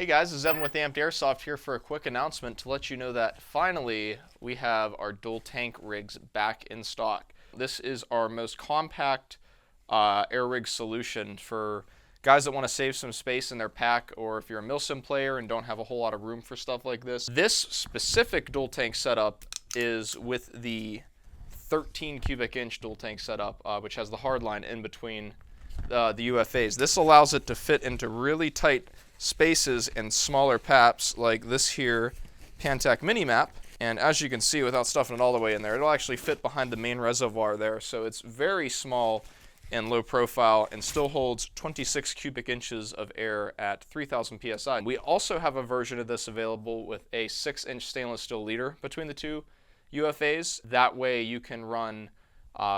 Hey guys, this is Evan with Airsoft here for a quick announcement to let you know that finally we have our dual tank rigs back in stock. This is our most compact air rig solution for guys that want to save some space in their pack, or if you're a milsim player and don't have a whole lot of room for stuff like this. This specific dual tank setup is with the 13 cubic inch dual tank setup, which has the hard line in between the UFAs. This allows it to fit into really tight spaces and smaller paps like this here Pantac mini map, and as you can see, without stuffing it all the way in there, it'll actually fit behind the main reservoir there, so it's very small and low profile and still holds 26 cubic inches of air at 3000 psi. We also have a version of this available with a 6-inch stainless steel leader between the two UFAs. That way you can run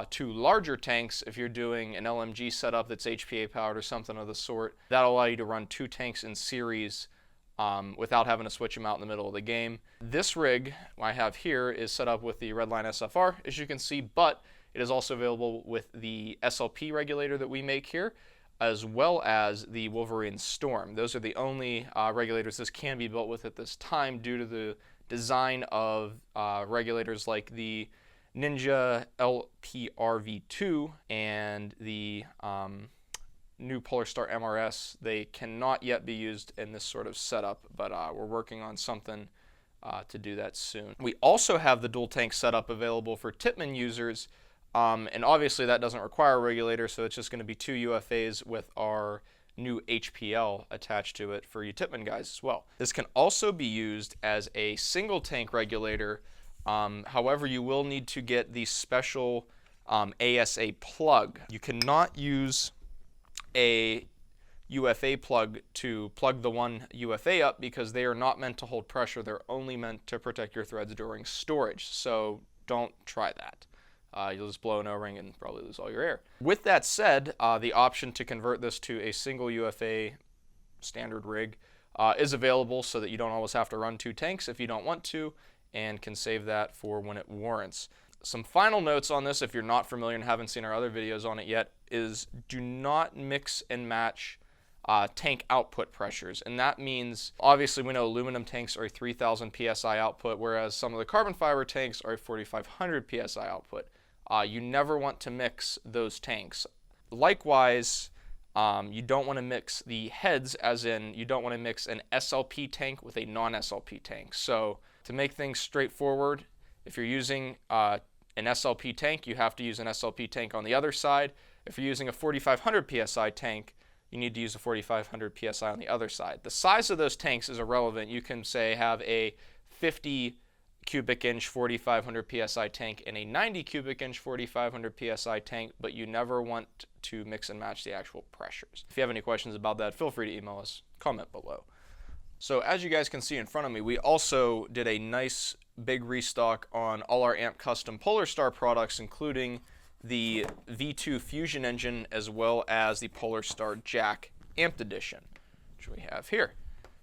two larger tanks if you're doing an LMG setup that's HPA powered or something of the sort. That'll allow you to run two tanks in series without having to switch them out in the middle of the game. This rig I have here is set up with the Redline SFR, as you can see, but it is also available with the SLP regulator that we make here, as well as the Wolverine Storm. Those are the only regulators this can be built with at this time due to the design of regulators like the Ninja LPRV2 and the new Polar Star MRS. They cannot yet be used in this sort of setup, but we're working on something to do that soon. We also have the dual tank setup available for Tippmann users, and obviously that doesn't require a regulator, so it's just going to be two UFAs with our new HPL attached to it for you Tippmann guys as well. This can also be used as a single tank regulator. However, you will need to get the special ASA plug. You cannot use a UFA plug to plug the one UFA up because they are not meant to hold pressure. They're only meant to protect your threads during storage. So don't try that. You'll just blow an O-ring and probably lose all your air. With that said, the option to convert this to a single UFA standard rig is available so that you don't always have to run two tanks if you don't want to, and can save that for when it warrants. Some final notes on this, if you're not familiar and haven't seen our other videos on it yet, is do not mix and match tank output pressures. And that means, obviously we know aluminum tanks are a 3000 psi output, whereas some of the carbon fiber tanks are a 4500 psi output. You never want to mix those tanks. Likewise, you don't want to mix the heads, as in you don't want to mix an SLP tank with a non-SLP tank. So to make things straightforward, if you're using an SLP tank, you have to use an SLP tank on the other side. If you're using a 4500 psi tank, you need to use a 4500 psi on the other side. The size of those tanks is irrelevant. You can say have a 50 cubic inch 4500 psi tank and a 90 cubic inch 4500 psi tank, but you never want to mix and match the actual pressures. If you have any questions about that, feel free to email us, comment below. So as you guys can see in front of me, we also did a nice big restock on all our AMP custom Polar Star products, including the V2 Fusion engine as well as the Polar Star Jack Amped Edition, which we have here.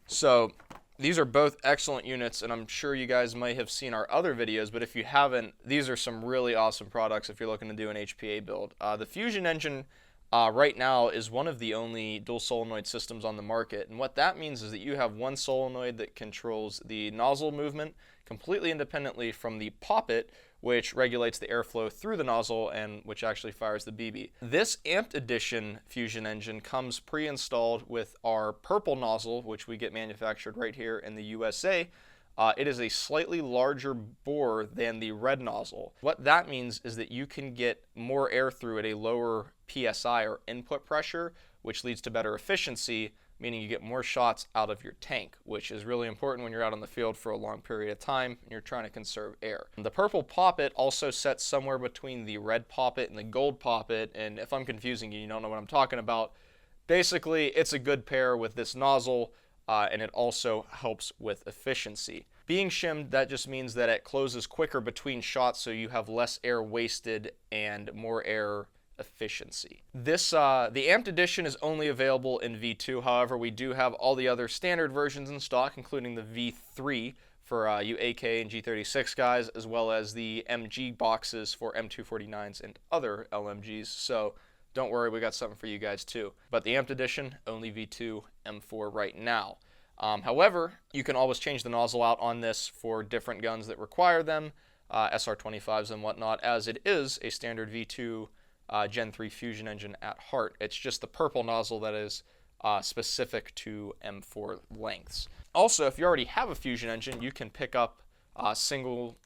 So these are both excellent units, and I'm sure you guys might have seen our other videos, but if you haven't, these are some really awesome products if you're looking to do an HPA build. The Fusion engine right now is one of the only dual solenoid systems on the market, and what that means is that you have one solenoid that controls the nozzle movement completely independently from the poppet, which regulates the airflow through the nozzle and which actually fires the BB. This Amped Edition Fusion engine comes pre-installed with our purple nozzle, which we get manufactured right here in the USA. It is a slightly larger bore than the red nozzle. What that means is that you can get more air through at a lower PSI or input pressure, which leads to better efficiency, meaning you get more shots out of your tank, which is really important when you're out on the field for a long period of time and you're trying to conserve air. The purple poppet also sets somewhere between the red poppet and the gold poppet, and if I'm confusing you, you don't know what I'm talking about. Basically, it's a good pair with this nozzle, and it also helps with efficiency. Being shimmed, that just means that it closes quicker between shots, so you have less air wasted and more air efficiency. This the Amped Edition is only available in V2. However, we do have all the other standard versions in stock, including the V3 for you AK and G36 guys, as well as the MG boxes for M249s and other LMGs. So don't worry, we got something for you guys too. But the Amped Edition, only V2, M4 right now. However, you can always change the nozzle out on this for different guns that require them, SR25s and whatnot, as it is a standard V2 Gen 3 fusion engine at heart. It's just the purple nozzle that is specific to M4 lengths. Also, if you already have a fusion engine, you can pick up single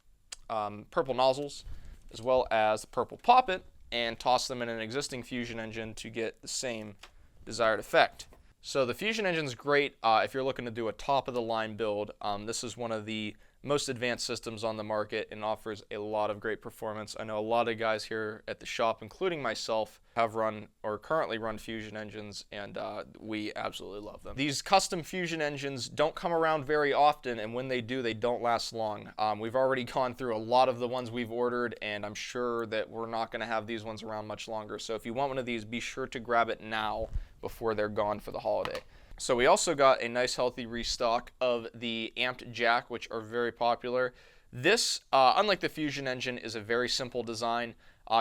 purple nozzles as well as the purple poppet and toss them in an existing fusion engine to get the same desired effect. So the fusion engine is great if you're looking to do a top-of-the-line build. This is one of the most advanced systems on the market and offers a lot of great performance. I know a lot of guys here at the shop, including myself, have run or currently run fusion engines, and we absolutely love them. These custom fusion engines don't come around very often, and when they do, they don't last long. We've already gone through a lot of the ones we've ordered, and I'm sure that we're not going to have these ones around much longer. So if you want one of these, be sure to grab it now before they're gone for the holiday. So we also got a nice healthy restock of the amped jack, which are very popular. This, unlike the fusion engine, is a very simple design,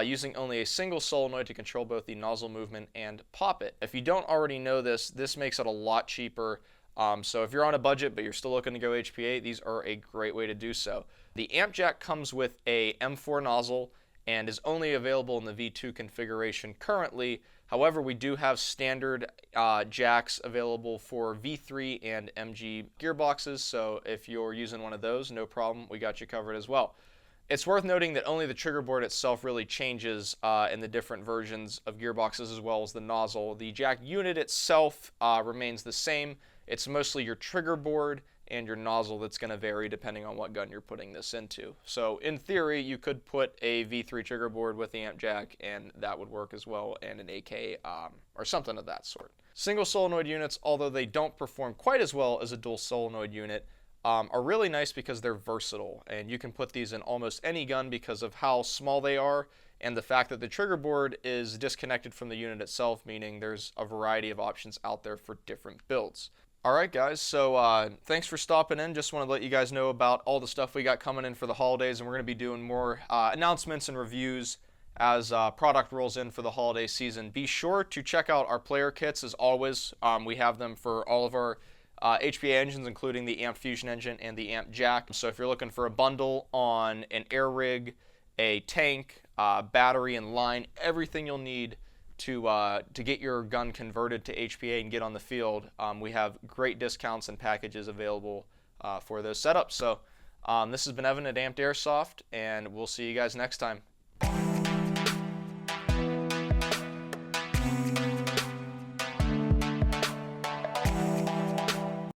using only a single solenoid to control both the nozzle movement and poppet. If you don't already know this, this makes it a lot cheaper. So if you're on a budget but you're still looking to go HPA, these are a great way to do so. The amp jack comes with a M4 nozzle and is only available in the V2 configuration currently. However, we do have standard jacks available for V3 and MG gearboxes, so if you're using one of those, no problem, we got you covered as well. It's worth noting that only the trigger board itself really changes in the different versions of gearboxes as well as the nozzle. The jack unit itself remains the same. It's mostly your trigger board and your nozzle that's going to vary depending on what gun you're putting this into. So in theory, you could put a V3 trigger board with the amp jack and that would work as well, and an AK or something of that sort. Single solenoid units, although they don't perform quite as well as a dual solenoid unit, are really nice because they're versatile, and you can put these in almost any gun because of how small they are and the fact that the trigger board is disconnected from the unit itself, meaning there's a variety of options out there for different builds. Alright guys, so thanks for stopping in. Just want to let you guys know about all the stuff we got coming in for the holidays, and we're going to be doing more announcements and reviews as product rolls in for the holiday season. Be sure to check out our player kits as always. We have them for all of our HPA engines, including the amp fusion engine and the amp jack. So if you're looking for a bundle on an air rig, a tank, battery and line, everything you'll need to get your gun converted to HPA and get on the field, we have great discounts and packages available for those setups. So this has been Evan at Amped Airsoft, and we'll see you guys next time.